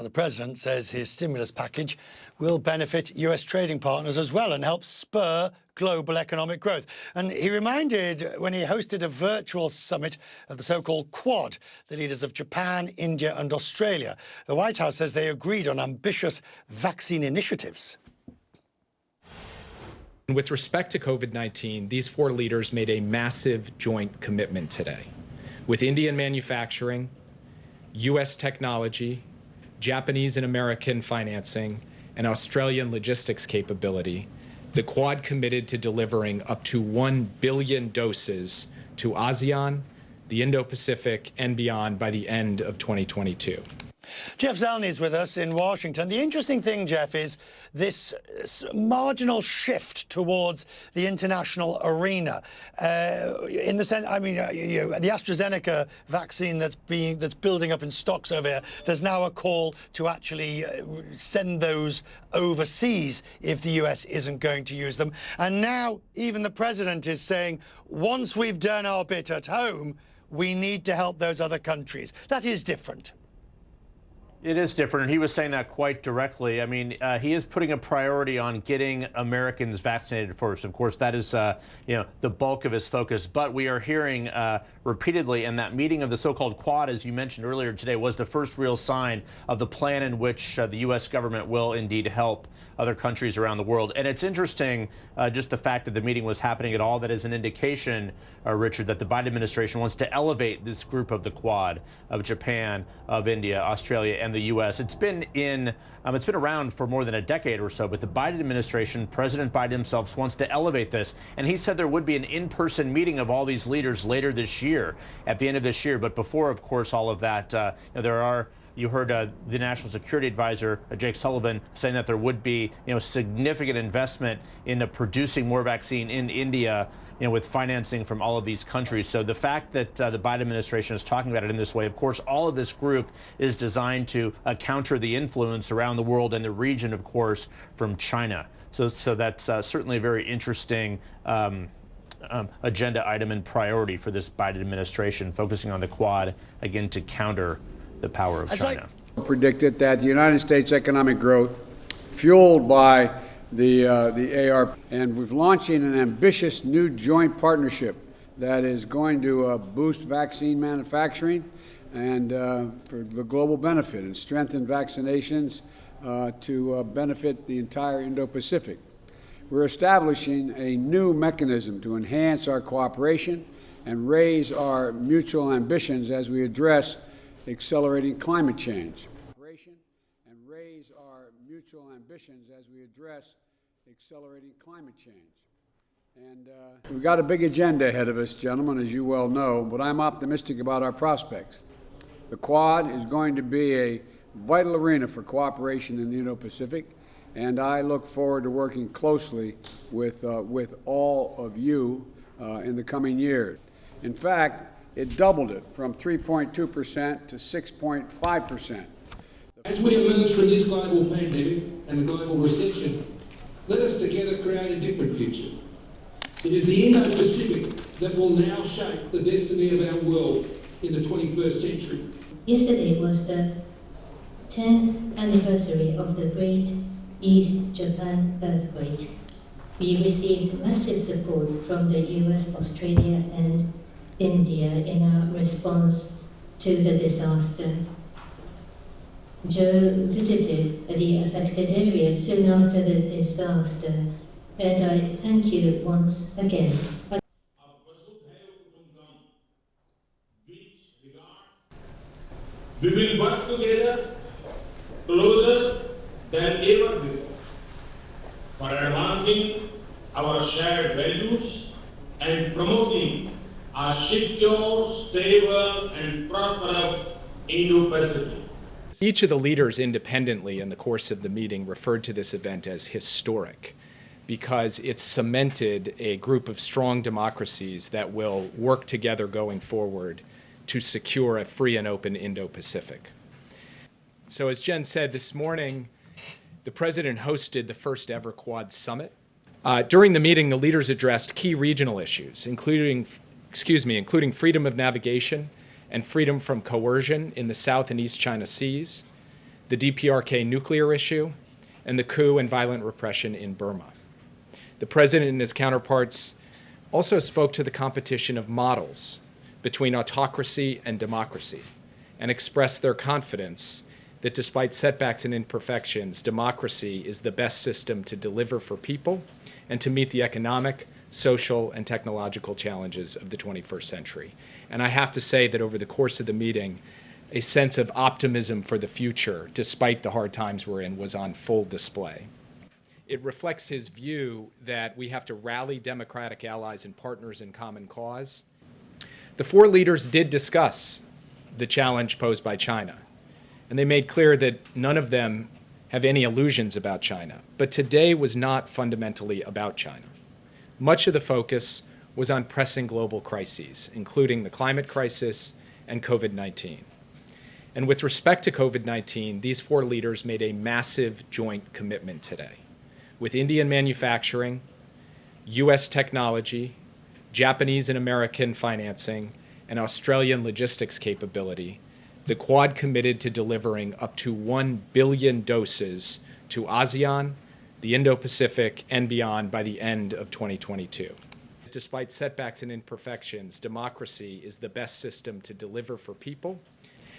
Now, the president says his stimulus package will benefit US trading partners as well and help spur global economic growth. And he reminded when he hosted a virtual summit of the so-called Quad, the leaders of Japan, India and Australia. The White House says they agreed on ambitious vaccine initiatives. With respect to COVID-19, these four leaders made a massive joint commitment today. With Indian manufacturing, U.S. technology, Japanese and American financing, and Australian logistics capability, the Quad committed to delivering up to 1 billion doses to ASEAN, the Indo-Pacific, and beyond by the end of 2022. Jeff Zelny is with us in Washington. The interesting thing, Jeff, is this marginal shift towards the international arena. In the sense, I mean, the AstraZeneca vaccine that's building up in stocks over here, there's now a call to actually send those overseas if the US isn't going to use them. And now even the president is saying, once we've done our bit at home, we need to help those other countries. That is different. It is different, and he was saying that quite directly. I mean, he is putting a priority on getting Americans vaccinated first. Of course, that is, the bulk of his focus. But we are hearing repeatedly, and that meeting of the so-called Quad, as you mentioned earlier today, was the first real sign of the plan in which the U.S. government will indeed help other countries around the world. And it's interesting, just the fact that the meeting was happening at all. That is an indication, Richard, that the Biden administration wants to elevate this group of the Quad, of Japan, of India, Australia, and the U.S. It's been around for more than a decade or so, but the Biden administration, President Biden himself, wants to elevate this. And he said there would be an in-person meeting of all these leaders later this year, at the end of this year. But before, of course, all of that, you heard the National Security Advisor, Jake Sullivan, saying that there would be, significant investment in producing more vaccine in India, with financing from all of these countries. So the fact that the Biden administration is talking about it in this way, of course, all of this group is designed to counter the influence around the world and the region, of course, from China. So that's certainly a very interesting agenda item and priority for this Biden administration, focusing on the Quad, again, to counter the power of China. Predicted that the United States economic growth, fueled by the AR, and we're launching an ambitious new joint partnership that is going to boost vaccine manufacturing and for the global benefit and strengthen vaccinations to benefit the entire Indo-Pacific. We're establishing a new mechanism to enhance our cooperation and raise our mutual ambitions as we address accelerating climate change. And raise our mutual ambitions as we address accelerating climate change. And we've got a big agenda ahead of us, gentlemen, as you well know, but I'm optimistic about our prospects. The Quad is going to be a vital arena for cooperation in the Indo-Pacific, and I look forward to working closely with all of you in the coming years. In fact, it doubled it from 3.2% to 6.5%. As we emerge from this global pandemic and the global recession, let us together create a different future. It is the Indo-Pacific that will now shape the destiny of our world in the 21st century. Yesterday was the 10th anniversary of the Great East Japan earthquake. We received massive support from the US, Australia, and India in our response to the disaster. Joe visited the affected areas soon after the disaster, and I thank you once again. We will work together closer than ever before for advancing our shared values and promoting a secure, stable, and prosperous Indo-Pacific. Each of the leaders independently in the course of the meeting referred to this event as historic because it cemented a group of strong democracies that will work together going forward to secure a free and open Indo-Pacific. So as Jen said, this morning, the president hosted the first ever Quad summit. During the meeting, the leaders addressed key regional issues, including freedom of navigation and freedom from coercion in the South and East China Seas, the DPRK nuclear issue, and the coup and violent repression in Burma. The president and his counterparts also spoke to the competition of models between autocracy and democracy and expressed their confidence that despite setbacks and imperfections, democracy is the best system to deliver for people and to meet the economic, social, and technological challenges of the 21st century. And I have to say that over the course of the meeting, a sense of optimism for the future, despite the hard times we're in, was on full display. It reflects his view that we have to rally democratic allies and partners in common cause. The four leaders did discuss the challenge posed by China, and they made clear that none of them have any illusions about China. But today was not fundamentally about China. Much of the focus was on pressing global crises, including the climate crisis and COVID-19. And with respect to COVID-19, these four leaders made a massive joint commitment today. With Indian manufacturing, US technology, Japanese and American financing, and Australian logistics capability, the Quad committed to delivering up to 1 billion doses to ASEAN, the Indo-Pacific, and beyond by the end of 2022. Despite setbacks and imperfections, democracy is the best system to deliver for people.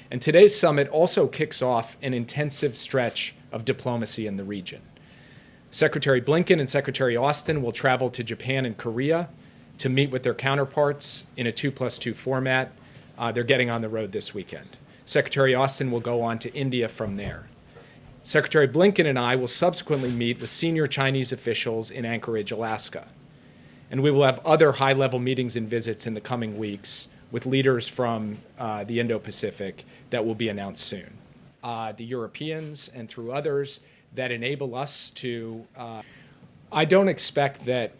And today's summit also kicks off an intensive stretch of diplomacy in the region. Secretary Blinken and Secretary Austin will travel to Japan and Korea to meet with their counterparts in a 2+2 format. They're getting on the road this weekend. Secretary Austin will go on to India from there. Secretary Blinken and I will subsequently meet with senior Chinese officials in Anchorage, Alaska. And we will have other high-level meetings and visits in the coming weeks with leaders from the Indo-Pacific that will be announced soon. The Europeans and through others that enable us to, I don't expect that,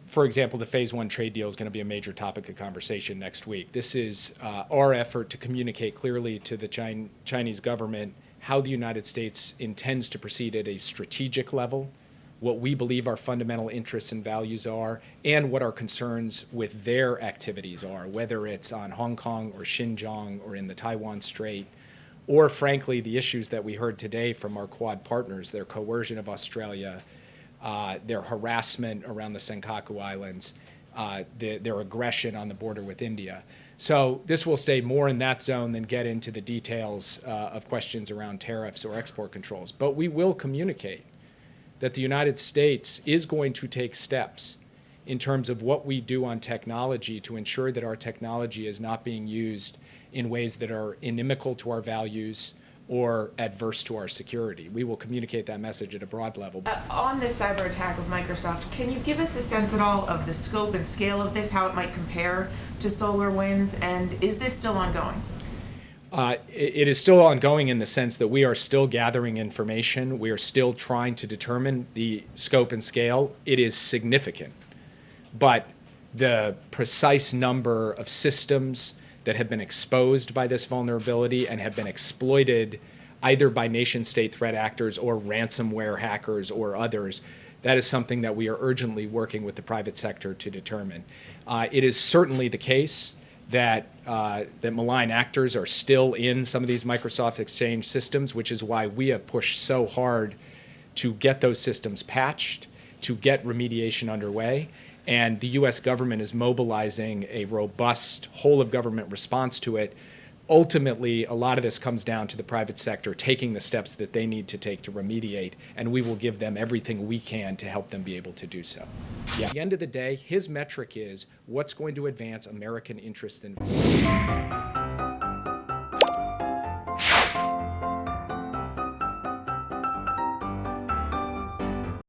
for example, the Phase 1 trade deal is going to be a major topic of conversation next week. This is our effort to communicate clearly to the Chinese government how the United States intends to proceed at a strategic level, what we believe our fundamental interests and values are, and what our concerns with their activities are, whether it's on Hong Kong or Xinjiang or in the Taiwan Strait, or frankly, the issues that we heard today from our Quad partners, their coercion of Australia, their harassment around the Senkaku Islands, their aggression on the border with India. So this will stay more in that zone than get into the details of questions around tariffs or export controls. But we will communicate that the United States is going to take steps in terms of what we do on technology to ensure that our technology is not being used in ways that are inimical to our values or adverse to our security. We will communicate that message at a broad level. On this cyber attack of Microsoft, can you give us a sense at all of the scope and scale of this, how it might compare to SolarWinds, and is this still ongoing? It is still ongoing in the sense that we are still gathering information. We are still trying to determine the scope and scale. It is significant, but the precise number of systems that have been exposed by this vulnerability and have been exploited either by nation-state threat actors or ransomware hackers or others, that is something that we are urgently working with the private sector to determine. It is certainly the case that malign actors are still in some of these Microsoft Exchange systems, which is why we have pushed so hard to get those systems patched, to get remediation underway. And the U.S. government is mobilizing a robust whole-of-government response to it. Ultimately, a lot of this comes down to the private sector taking the steps that they need to take to remediate, and we will give them everything we can to help them be able to do so. Yeah. At the end of the day, his metric is what's going to advance American interest in